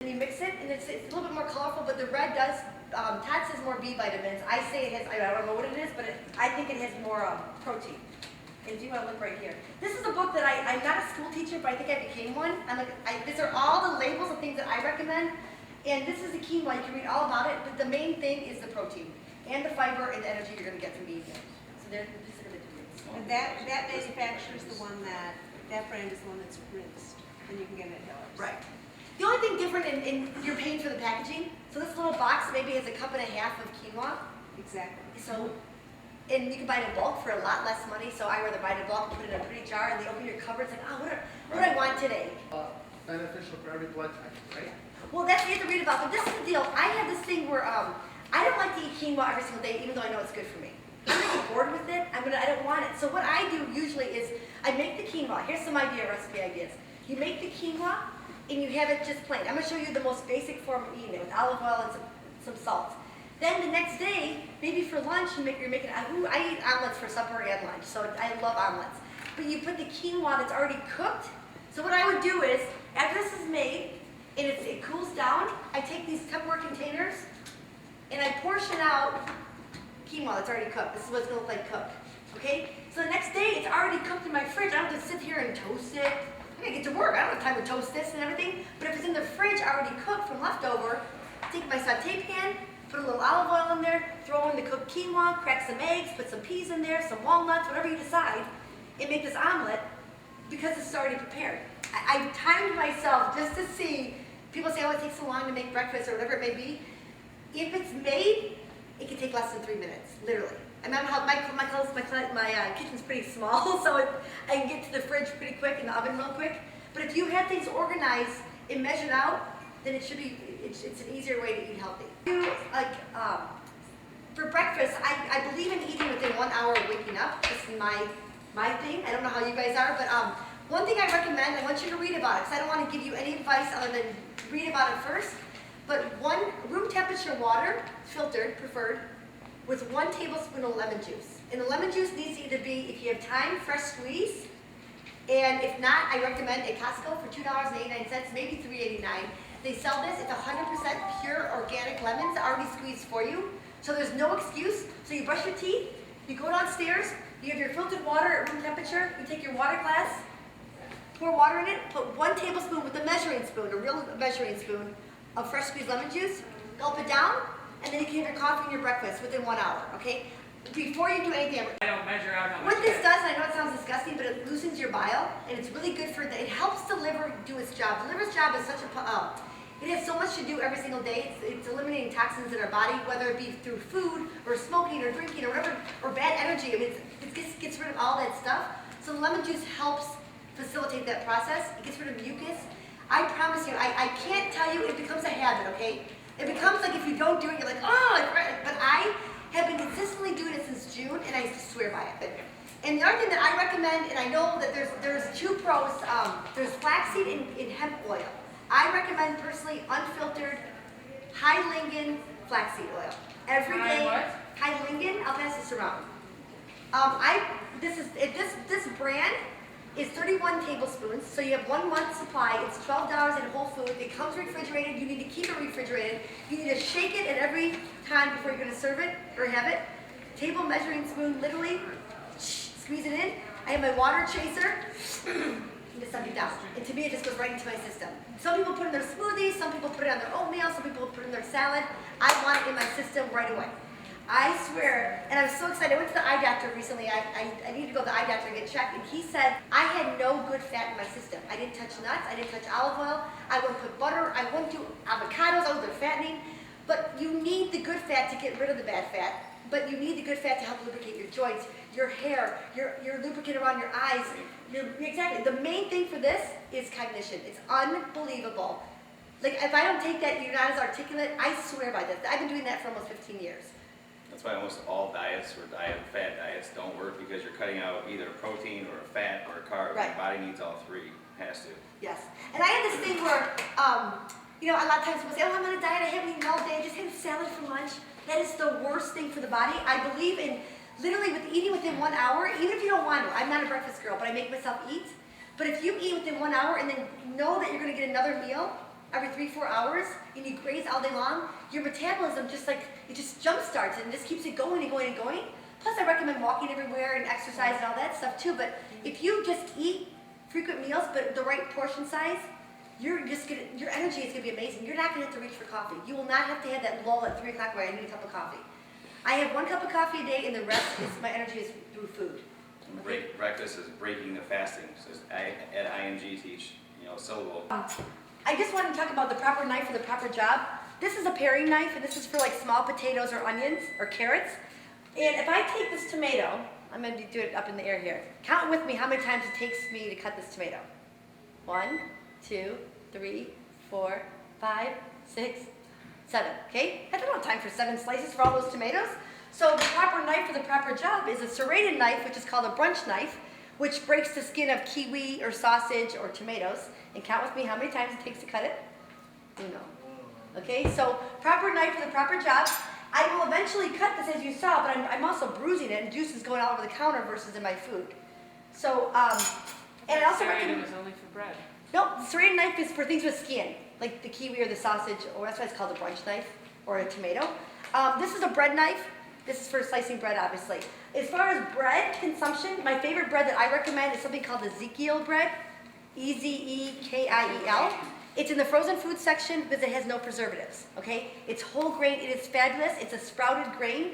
And you mix it, and it's a little bit more colorful, but the red does, Todd says more B vitamins. I say it has, I don't know what it is, but I think it has more protein. And do you want to look right here? This is a book that I'm not a school teacher, but I think I became one. These are all the labels of things that I recommend. And this is the quinoa, you can read all about it, but the main thing is the protein and the fiber and the energy you're going to get from eating it. So these are the ingredients. And that manufacturer is the one that brand is the one that's rinsed, and you can get it at Hiller's. Right. The only thing different in you're paying for the packaging. So this little box maybe has a cup and a half of quinoa. Exactly. So, and you can buy it in bulk for a lot less money. So I rather buy it in bulk and put it in a pretty jar, and they open your cupboard. It's like, oh, what do I want today? Beneficial for every blood type, right? Well, that's what you have to read about. But this is the deal. I have this thing where I don't like to eat quinoa every single day, even though I know it's good for me. I'm gonna get bored with it. I don't want it. So what I do usually is I make the quinoa. Here's some recipe ideas. You make the quinoa and you have it just plain. I'm gonna show you the most basic form of eating it with olive oil and some salt. Then the next day, maybe for lunch, I eat omelets for supper and lunch, so I love omelets. But you put the quinoa that's already cooked. So what I would do is, after this is made, and it cools down, I take these Tupperware containers, and I portion out quinoa that's already cooked. This is what it's gonna look like cooked, okay? So the next day, it's already cooked in my fridge. I don't have to sit here and toast it. I gotta get to work. I don't have time to toast this and everything. But if it's in the fridge already cooked from leftover, take my saute pan, put a little olive oil in there, throw in the cooked quinoa, crack some eggs, put some peas in there, some walnuts, whatever you decide, and make this omelet because it's already prepared. I've timed myself just to see, people say, oh, it takes so long to make breakfast or whatever it may be. If it's made, it can take less than 3 minutes, literally. I remember how my kitchen's pretty small, so I can get to the fridge pretty quick and the oven real quick. But if you have things organized and measured out, then it's an easier way to eat healthy. For breakfast, I believe in eating within 1 hour of waking up. This is my thing. I don't know how you guys are, but one thing I recommend, I want you to read about it, because I don't want to give you any advice other than read about it first. But room temperature water, filtered, preferred, with 1 tablespoon of lemon juice. And the lemon juice needs to either be, if you have time, fresh squeeze. And if not, I recommend at Costco for $2.89, maybe $3.89. They sell this. It's 100% pure organic lemons already squeezed for you. So there's no excuse. So you brush your teeth, you go downstairs, you have your filtered water at room temperature, you take your water glass, pour water in it, put 1 tablespoon with a measuring spoon, a real measuring spoon, of fresh squeezed lemon juice, gulp it down, and then you can have your coffee and your breakfast within 1 hour, okay? Before you do anything, I don't measure out how much. what this does, and I know it sounds disgusting, but it loosens your bile, and it's really good for it helps the liver do its job. The liver's job is such it has so much to do every single day. It's eliminating toxins in our body, whether it be through food or smoking or drinking or whatever, or bad energy. I mean, it gets rid of all that stuff. So the lemon juice helps facilitate that process. It gets rid of mucus. I promise you, I can't tell you, it becomes a habit, okay? It becomes like if you don't do it, you're like, oh, but I have been consistently doing it since June, and I swear by it. And the other thing that I recommend, and I know that there's 2 pros, there's flaxseed and hemp oil. I recommend personally unfiltered high lignin flaxseed oil. Every day, high lignin, I'll pass this around. This brand is 31 tablespoons, so you have 1 month supply. It's $12 at Whole Foods. It comes refrigerated. You need to keep it refrigerated. You need to shake it at every time before you're going to serve it or have it. Table measuring spoon, literally, squeeze it in. I have my water chaser. To suck it down. And to me, it just goes right into my system. Some people put it in their smoothies, some people put it on their oatmeal, some people put it in their salad. I want it in my system right away. I swear, and I was so excited. I went to the eye doctor recently. I needed to go to the eye doctor and get checked, and he said I had no good fat in my system. I didn't touch nuts, I didn't touch olive oil, I wouldn't put butter, I wouldn't do avocados, I wasn't fattening. But you need the good fat to get rid of the bad fat. But you need the good fat to help lubricate your joints, your hair, your lubricant around your eyes. Exactly. The main thing for this is cognition. It's unbelievable. Like, if I don't take that, you're not as articulate. I swear by this. I've been doing that for almost 15 years. That's why almost all diets or fad diets don't work, because you're cutting out either a protein or a fat or a carb. Right. Your body needs all 3. Has to. Yes. And I had this thing where, a lot of times people say, oh, I'm on a diet, I haven't eaten all day, I just had a salad for lunch. That is the worst thing for the body. I believe in literally with eating within 1 hour, even if you don't want to. I'm not a breakfast girl, but I make myself eat. But if you eat within 1 hour and then know that you're going to get another meal, every 3-4 hours and you graze all day long, your metabolism just like, it just jump starts and just keeps it going and going and going. Plus I recommend walking everywhere and exercise and all that stuff too, but if you just eat frequent meals but the right portion size, your energy is gonna be amazing. You're not gonna have to reach for coffee. You will not have to have that lull at 3 o'clock where I need a cup of coffee. I have 1 cup of coffee a day and the rest is, my energy is through food. Breakfast is breaking the fasting. So at IMG teach, syllable. I just want to talk about the proper knife for the proper job. This is a paring knife, and this is for like small potatoes or onions or carrots. And if I take this tomato, I'm going to do it up in the air here. Count with me how many times it takes me to cut this tomato. 1, 2, 3, 4, 5, 6, 7. Okay? I don't have time for 7 slices for all those tomatoes. So the proper knife for the proper job is a serrated knife, which is called a brunch knife, which breaks the skin of kiwi or sausage or tomatoes. And count with me how many times it takes to cut it. Okay, so proper knife for the proper job. I will eventually cut this as you saw, but I'm also bruising it and juice is going all over the counter versus in my food. So, and I also recommend... was only for bread. No, the serrated knife is for things with skin, like the kiwi or the sausage, or that's why it's called a brunch knife, or a tomato. This is a bread knife. This is for slicing bread, obviously. As far as bread consumption, my favorite bread that I recommend is something called Ezekiel bread, Ezekiel. It's in the frozen food section because it has no preservatives, okay? It's whole grain, it is fabulous. It's a sprouted grain.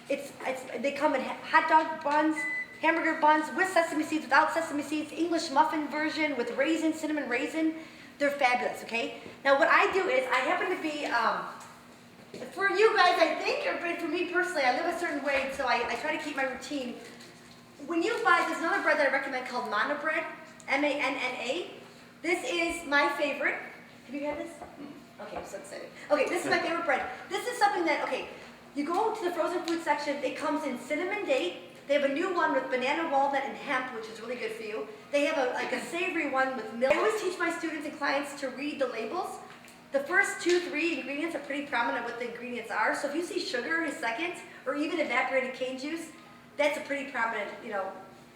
They come in hot dog buns, hamburger buns, with sesame seeds, without sesame seeds, English muffin version with raisin, cinnamon raisin. They're fabulous, okay? Now what I do is, I happen to be, for you guys I think, or for me personally, I live a certain way, so I try to keep my routine. When you buy, there's another bread that I recommend called Manna bread, M-A-N-N-A. This is my favorite. Have you had this? Okay, I'm so excited. Okay, this is my favorite bread. This is something that, okay, you go to the frozen food section, it comes in cinnamon date. They have a new one with banana, walnut, and hemp, which is really good for you. They have a savory one with milk. I always teach my students and clients to read the labels. The first 2-3 ingredients are pretty prominent what the ingredients are. So if you see sugar is second, or even evaporated cane juice, that's a pretty prominent,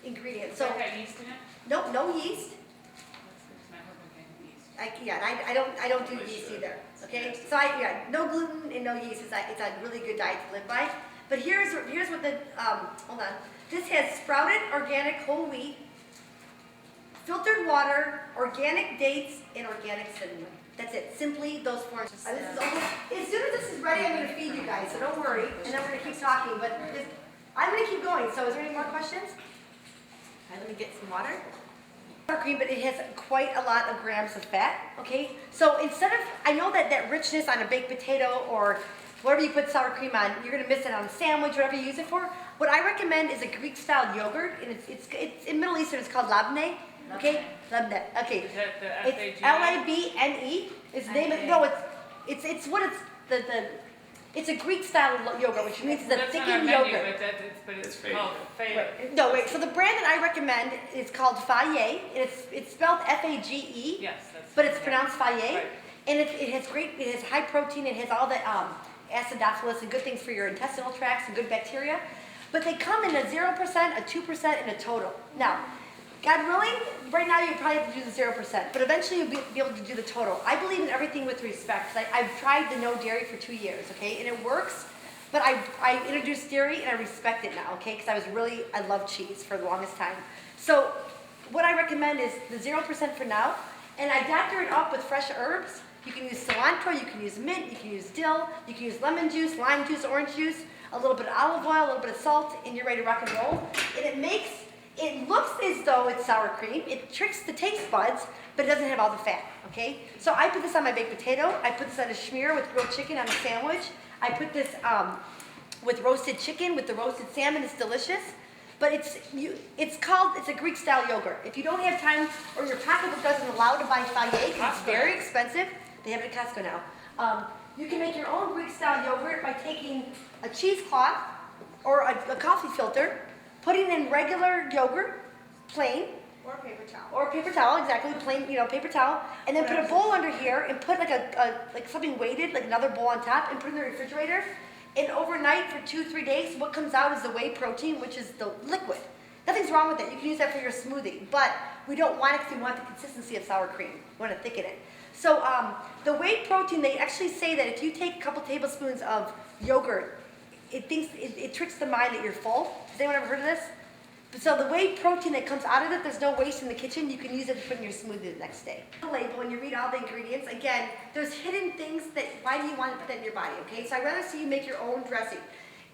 ingredient. So Does it have yeast in it? nope, no yeast. It's not working yeast. I don't do yeast either. Okay, so no gluten and no yeast. It's a really good diet to live by. But here's what the hold on. This has sprouted organic whole wheat, filtered water, organic dates, and organic cinnamon. That's it. Simply those 4. This is almost, as soon as this is ready, I'm going to feed you guys. So don't worry, and then we're going to keep talking. But I'm going to keep going. So is there any more questions? All right, let me get some water. Sour cream, but it has quite a lot of grams of fat. Okay, so instead of, I know that richness on a baked potato or whatever you put sour cream on, you're going to miss it on a sandwich, whatever you use it for. What I recommend is a Greek-style yogurt, and it's in Middle Eastern. It's called labneh. Okay, labneh. Okay, Is that the it's F-A-G? L-A-B-N-E. Is the name. No, it's a Greek-style yogurt, which means the That's not our thickened menu, yogurt. but it's It's fake. called fake. Right. No, wait. So the brand that I recommend is called Fage. It's spelled F-A-G-E. Yes, that's. But it's pronounced Fage, Right. and it has high protein, it has all the acidophilus and good things for your intestinal tracts and good bacteria. But they come in a 0%, a 2%, and a total. Now, God willing, right now you probably have to do the 0%, but eventually you'll be able to do the total. I believe in everything with respect. I've tried the no dairy for 2 years, okay, and it works. But I introduced dairy and I respect it now, okay, because I love cheese for the longest time. So what I recommend is the 0% for now, and I doctor it up with fresh herbs. You can use cilantro, you can use mint, you can use dill, you can use lemon juice, lime juice, orange juice, a little bit of olive oil, a little bit of salt, and you're ready to rock and roll. And it looks as though it's sour cream. It tricks the taste buds, but it doesn't have all the fat, okay? So I put this on my baked potato. I put this on a schmear with grilled chicken on a sandwich. I put this with roasted chicken, with the roasted salmon. It's delicious. But it's a Greek-style yogurt. If you don't have time or your pocketbook doesn't allow to buy Fage, because it's very expensive, they have it at Costco now. You can make your own Greek-style yogurt by taking a cheesecloth or a coffee filter, putting in regular yogurt, plain, Or paper towel. or paper towel, exactly, plain, paper towel, and then put a bowl under here and put like something weighted, like another bowl on top, and put it in the refrigerator. And overnight for 2-3 days, what comes out is the whey protein, which is the liquid. Nothing's wrong with it. You can use that for your smoothie, but we don't want it because we want the consistency of sour cream. We want to thicken it. So the whey protein, they actually say that if you take a couple tablespoons of yogurt, it tricks the mind that you're full. Has anyone ever heard of this? So the whey protein that comes out of it, there's no waste in the kitchen. You can use it to put in your smoothie the next day. The label, when you read all the ingredients, again, there's hidden things that, why do you want to put that in your body, okay? So I'd rather see you make your own dressing.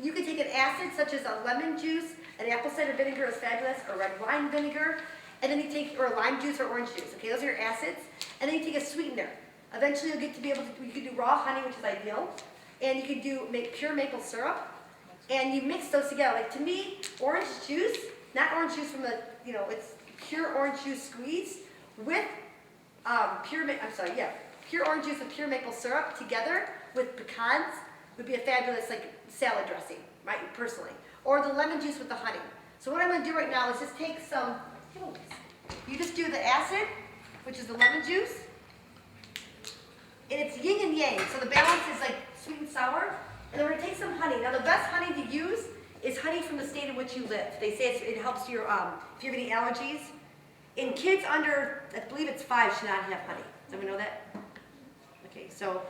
You can take an acid such as a lemon juice, an apple cider vinegar is fabulous, or red wine vinegar, and then you take, or lime juice or orange juice, okay? Those are your acids. And then you take a sweetener. Eventually you'll get to be able to, you can do raw honey, which is ideal, and you can do pure maple syrup, and you mix those together. Like to me, orange juice, not orange juice from the, it's pure orange juice squeezed with pure orange juice with pure maple syrup together with pecans would be a fabulous salad dressing, right, personally. Or the lemon juice with the honey. So what I'm going to do right now is just take some, you just do the acid, which is the lemon juice, and it's yin and yang, so the balance is like sweet and sour, and then we're going to take some honey. Now the best honey to use is honey from the state in which you live. They say it helps your, if you have any allergies. And kids under, I believe it's 5, should not have honey. Does everyone know that? Okay, so.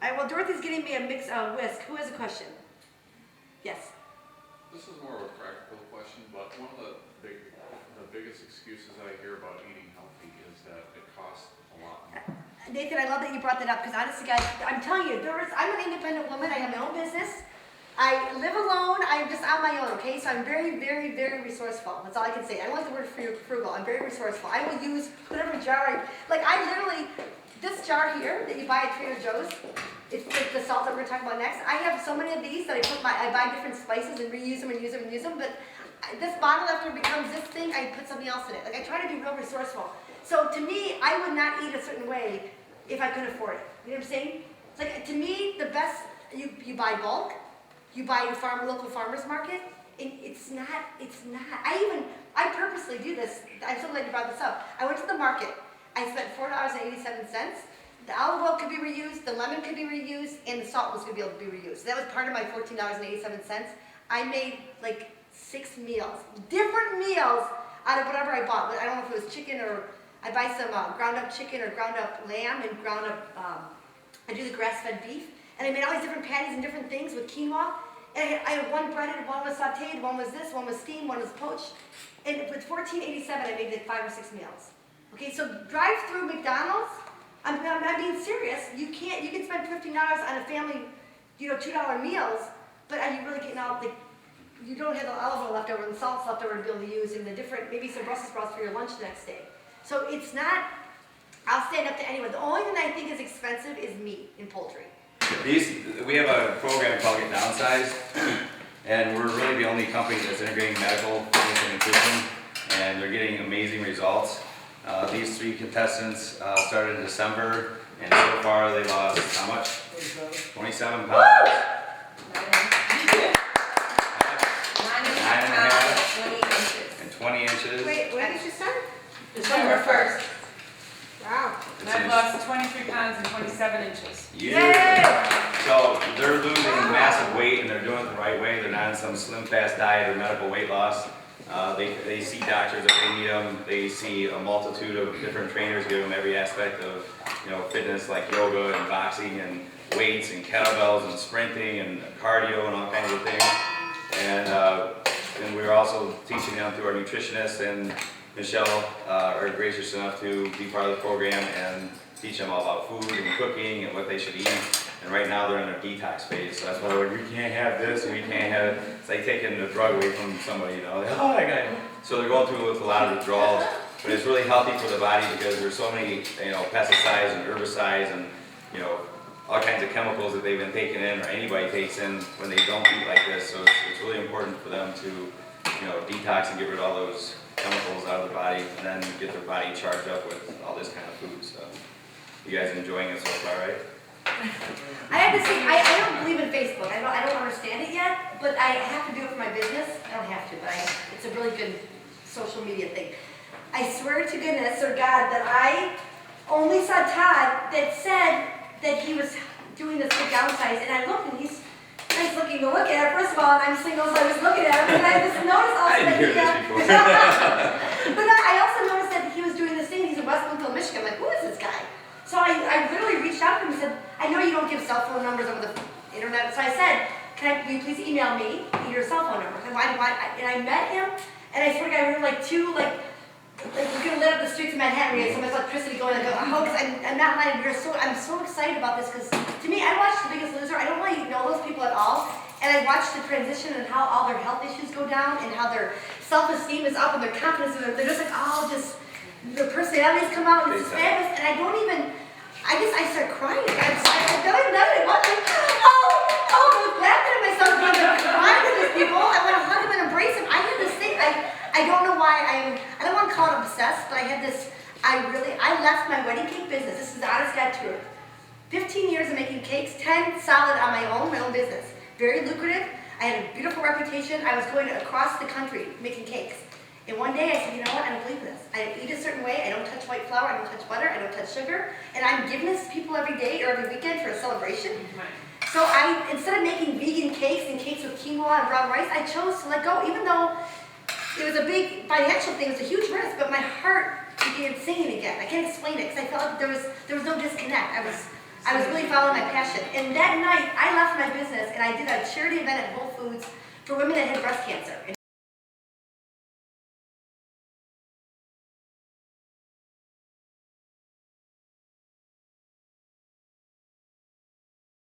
All right, well, Dorothy's getting me a mix whisk. Who has a question? Yes. This is more of a practical question, but one of the biggest excuses I hear about eating healthy is that it costs a lot more. Nathan, I love that you brought that up because honestly, guys, I'm telling you, I'm an independent woman. I have my own business. I live alone. I'm just on my own, okay? So I'm very, very, very resourceful. That's all I can say. I don't like the word frugal. I'm very resourceful. I will use whatever jar I literally, this jar here that you buy at Trader Joe's, it's like the salt that we're talking about next. I have so many of these that I buy different spices and reuse them and use them and use them, but this bottle after it becomes this thing, I put something else in it. Like I try to be real resourceful. So to me, I would not eat a certain way if I couldn't afford it. You know what I'm saying? It's like, to me, the best, you buy bulk, you buy your local farmer's market, and it's not, I purposely do this. I'm so glad you brought this up. I went to the market. I spent $4.87. The olive oil could be reused, the lemon could be reused, and the salt was going to be able to be reused. So that was part of my $14.87. I made like 6 meals, different meals out of whatever I bought. I don't know if it was chicken or I buy some ground up chicken or ground up lamb and ground up, I do the grass-fed beef. And I made all these different patties and different things with quinoa. And I had one breaded, one was sauteed, one was this, one was steamed, one was poached. And with $14.87, I made like 5 or 6 meals. Okay, so drive through McDonald's. I'm being serious. You can spend $15 on a family, $2 meals, but are you really getting all you don't have the olive oil left over and the salt's left over to be able to use and the different, maybe some Brussels sprouts for your lunch the next day. So it's not, I'll stand up to anyone. The only thing I think is expensive is meat and poultry. We have a program called Get Downsized, and we're really the only company that's integrating medical, fitness, and nutrition, and they're getting amazing results. These 3 contestants started in December, and so far they lost how much? 27 pounds. 9.5 and 20 inches. Wait, when did you start? December 1st. Wow. And I've lost 23 pounds and 27 inches. Yeah. So they're losing massive weight and they're doing it the right way. They're not on some slim fast diet or medical weight loss. They see doctors if they need them. They see a multitude of different trainers give them every aspect of fitness like yoga and boxing and weights and kettlebells and sprinting and cardio and all kinds of things. And we're also teaching them through our nutritionists, and Michelle are gracious enough to be part of the program and teach them all about food and cooking and what they should eat. And right now they're in their detox phase, so that's why we can't have this, we can't have it. It's like taking a drug away from somebody, like, oh, I got it. So they're going through with a lot of withdrawals, but it's really healthy for the body because there's so many, pesticides and herbicides and, all kinds of chemicals that they've been taking in or anybody takes in when they don't eat like this. So it's really important for them to, detox and get rid of all those chemicals out of the body and then get their body charged up with all this kind of food. So you guys enjoying it so far, right? I have to say, I don't believe in Facebook. I don't understand it yet, but I have to do it for my business. I don't have to, but it's a really good social media thing. I swear to goodness or God that I only saw Todd that said that he was doing this big downsize, and I looked and he's nice looking to look at. First of all, and I'm single, so I was looking at him, and I just noticed also I didn't hear this before. but I also noticed that So I literally reached out to him and said, I know you don't give cell phone numbers over the internet, so I said, will you please email me your cell phone number? And I met him, and I swear to God, we were like we could have lit up the streets of Manhattan. We had so much electricity going. I go, oh, I'm not lying. I'm so excited about this because to me, I watched The Biggest Loser. I don't really know those people at all, and I watched the transition and how all their health issues go down and how their self-esteem is up and their confidence, and they're just like all just their personalities come out and it's just fabulous. And I don't even. I guess I start crying. I feel like nothing. What? I was laughing at myself because I'm crying to these people. I want to hug them and embrace them. I had this thing. I don't know why I don't want to call it obsessed, but I had this. I left my wedding cake business. This is the honest God truth. 15 years of making cakes, 10 solid on my own business. Very lucrative. I had a beautiful reputation. I was going across the country making cakes. And one day I said, you know what, I don't believe in this. I eat a certain way, I don't touch white flour, I don't touch butter, I don't touch sugar, and I'm giving this to people every day or every weekend for a celebration. So instead of making vegan cakes and cakes with quinoa and brown rice, I chose to let go, even though it was a big financial thing, it was a huge risk, but my heart began singing again. I can't explain it, because I felt like there was no disconnect. I was really following my passion. And that night, I left my business and I did a charity event at Whole Foods for women that had breast cancer.